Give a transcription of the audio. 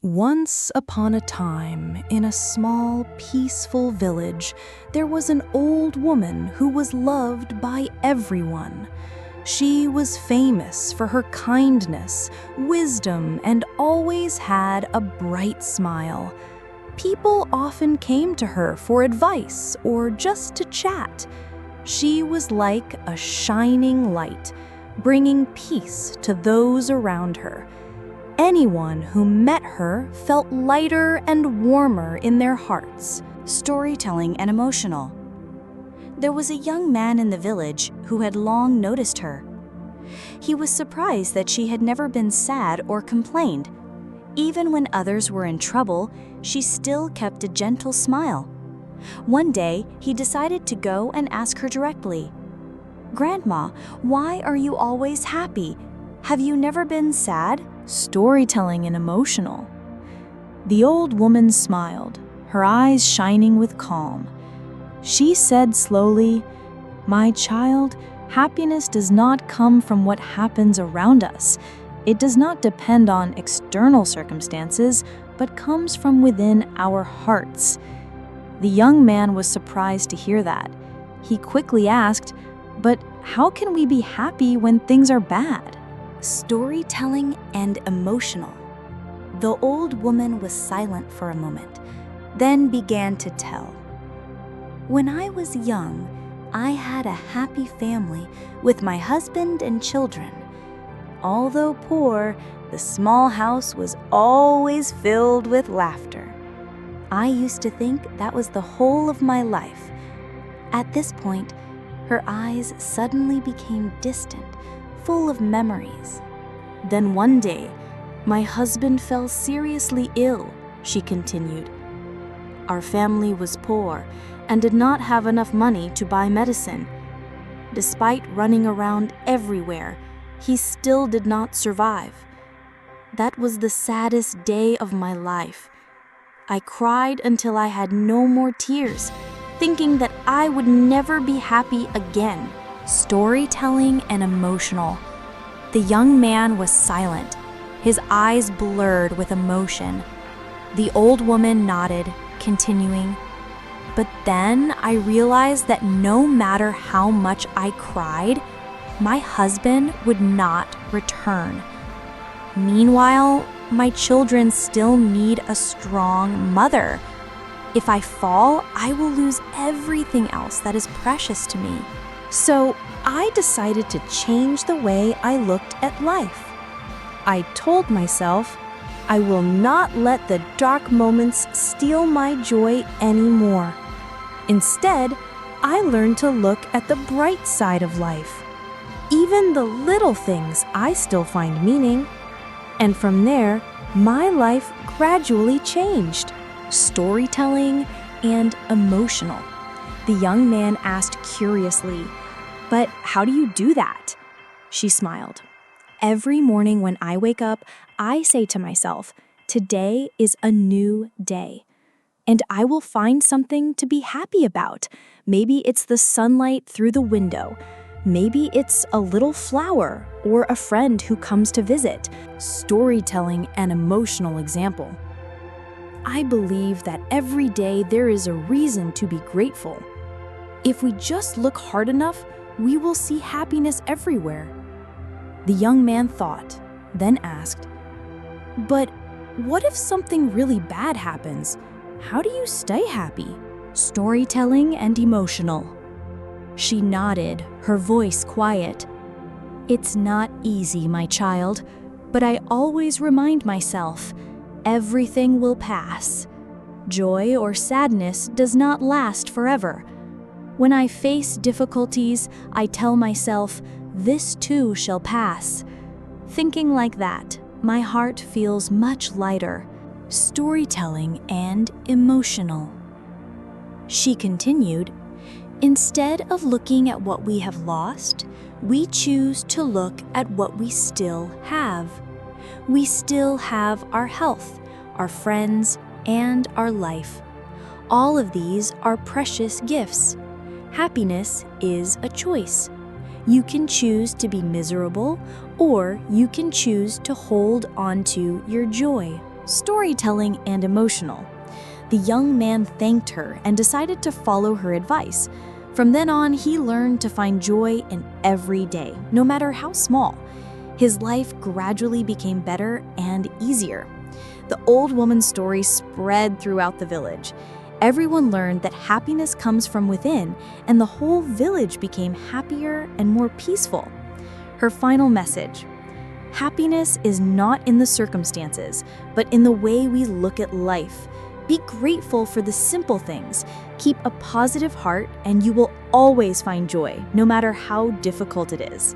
Once upon a time, in a small, peaceful village, there was an old woman who was loved by everyone. She was famous for her kindness, wisdom, and always had a bright smile. People often came to her for advice or just to chat. She was like a shining light, bringing peace to those around her. Anyone who met her felt lighter and warmer in their hearts. Storytelling and emotional. There was a young man in the village who had long noticed her. He was surprised that she had never been sad or complained. Even when others were in trouble, she still kept a gentle smile. One day, he decided to go and ask her directly, "Grandma, why are you always happy? Have you never been sad?" Storytelling and emotional. The old woman smiled, her eyes shining with calm. She said slowly, "My child, happiness does not come from what happens around us. It does not depend on external circumstances, but comes from within our hearts." The young man was surprised to hear that. He quickly asked, "But how can we be happy when things are bad?" Storytelling and emotional. The old woman was silent for a moment, then began to tell. "When I was young, I had a happy family with my husband and children. Although poor, the small house was always filled with laughter. I used to think that was the whole of my life." At this point, her eyes suddenly became distant, full of memories. "Then one day, my husband fell seriously ill," she continued. "Our family was poor and did not have enough money to buy medicine. Despite running around everywhere, he still did not survive. That was the saddest day of my life. I cried until I had no more tears, thinking that I would never be happy again." Storytelling and emotional. The young man was silent, his eyes blurred with emotion. The old woman nodded, continuing, "But then I realized that no matter how much I cried, my husband would not return. Meanwhile, my children still need a strong mother. If I fall, I will lose everything else that is precious to me. So I decided to change the way I looked at life. I told myself, I will not let the dark moments steal my joy anymore. Instead, I learned to look at the bright side of life. Even the little things I still find meaning. And from there, my life gradually changed." Storytelling and emotional. The young man asked curiously, "But how do you do that?" She smiled. "Every morning when I wake up, I say to myself, today is a new day. And I will find something to be happy about. Maybe it's the sunlight through the window. Maybe it's a little flower or a friend who comes to visit." Storytelling and emotional example. I believe that every day there is a reason to be grateful. If we just look hard enough, we will see happiness everywhere. The young man thought, then asked, "But what if something really bad happens? How do you stay happy?" Storytelling and emotional. She nodded, her voice quiet. "It's not easy, my child, but I always remind myself, everything will pass. Joy or sadness does not last forever. When I face difficulties, I tell myself, this too shall pass. Thinking like that, my heart feels much lighter." Storytelling and emotional. She continued, "Instead of looking at what we have lost, we choose to look at what we still have. We still have our health, our friends, and our life. All of these are precious gifts. Happiness is a choice. You can choose to be miserable, or you can choose to hold on to your joy." storytelling, and emotional. The young man thanked her and decided to follow her advice. From then on, he learned to find joy in every day, no matter how small. His life gradually became better and easier. The old woman's story spread throughout the village. Everyone learned that happiness comes from within, and the whole village became happier and more peaceful. Her final message: happiness is not in the circumstances, but in the way we look at life. Be grateful for the simple things. Keep a positive heart, and you will always find joy, no matter how difficult it is.